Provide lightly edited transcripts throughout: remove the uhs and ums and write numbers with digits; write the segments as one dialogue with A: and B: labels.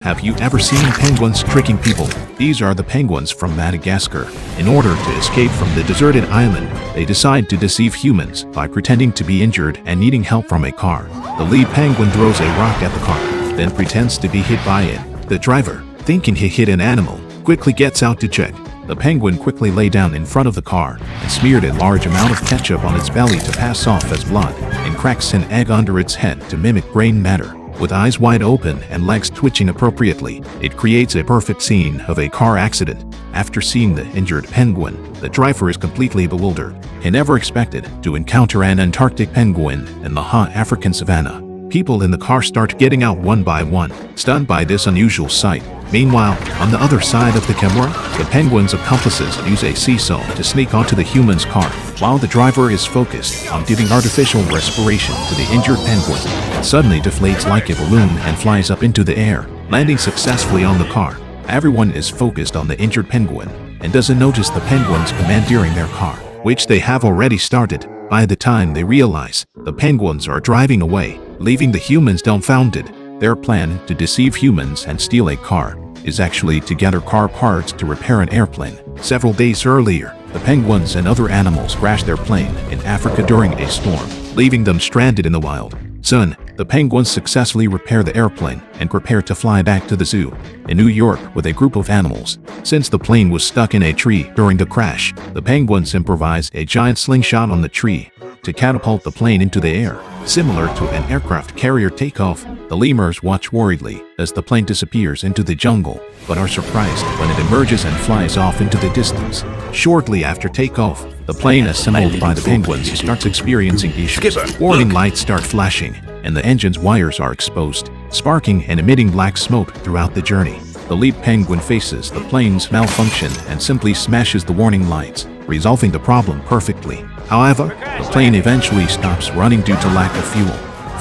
A: Have you ever seen penguins tricking people? These are the penguins from Madagascar. In order to escape from the deserted island, they decide to deceive humans by pretending to be injured and needing help from a car. The lead penguin throws a rock at the car, then pretends to be hit by it. The driver, thinking he hit an animal, quickly gets out to check. The penguin quickly lay down in front of the car and smeared a large amount of ketchup on its belly to pass off as blood, and cracks an egg under its head to mimic brain matter. With eyes wide open and legs twitching appropriately, it creates a perfect scene of a car accident. After seeing the injured penguin, the driver is completely bewildered. He never expected to encounter an Antarctic penguin in the hot African savanna. People in the car start getting out one by one, stunned by this unusual sight. Meanwhile, on the other side of the camera, the penguin's accomplices use a seesaw to sneak onto the human's car, while the driver is focused on giving artificial respiration to the injured penguin. It suddenly deflates like a balloon and flies up into the air, landing successfully on the car. Everyone is focused on the injured penguin and doesn't notice the penguins commandeering their car, which they have already started. By the time they realize, the penguins are driving away, leaving the humans dumbfounded. Their plan to deceive humans and steal a car is actually to gather car parts to repair an airplane. Several days earlier, the penguins and other animals crashed their plane in Africa during a storm, leaving them stranded in the wild. Soon, the penguins successfully repair the airplane and prepare to fly back to the zoo in New York with a group of animals. Since the plane was stuck in a tree during the crash, the penguins improvise a giant slingshot on the tree to catapult the plane into the air. Similar to an aircraft carrier takeoff, the lemurs watch worriedly as the plane disappears into the jungle, but are surprised when it emerges and flies off into the distance. Shortly after takeoff, the plane assembled by the penguins starts experiencing issues. Warning lights start flashing, and the engine's wires are exposed, sparking and emitting black smoke throughout the journey. The lead penguin faces the plane's malfunction and simply smashes the warning lights, resolving the problem perfectly. However, the plane eventually stops running due to lack of fuel.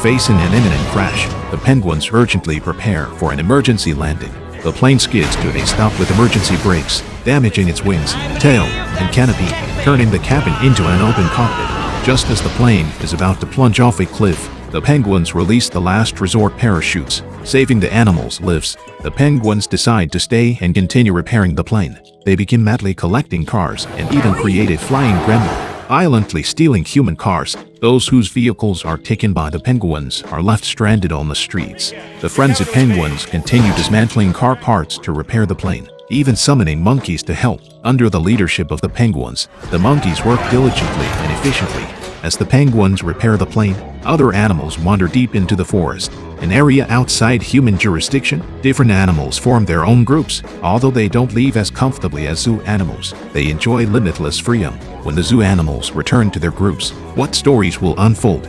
A: Facing an imminent crash, the penguins urgently prepare for an emergency landing. The plane skids to a stop with emergency brakes, damaging its wings, tail, and canopy, turning the cabin into an open cockpit. Just as the plane is about to plunge off a cliff, the penguins release the last resort parachutes, saving the animals' lives. The penguins decide to stay and continue repairing the plane. They begin madly collecting cars and even create a flying gremlin, violently stealing human cars. Those whose vehicles are taken by the penguins are left stranded on the streets. The frenzied penguins continue dismantling car parts to repair the plane, even summoning monkeys to help. Under the leadership of the penguins, the monkeys work diligently and efficiently. As the penguins repair the plane, other animals wander deep into the forest, an area outside human jurisdiction. Different animals form their own groups. Although they don't live as comfortably as zoo animals, they enjoy limitless freedom. When the zoo animals return to their groups, what stories will unfold?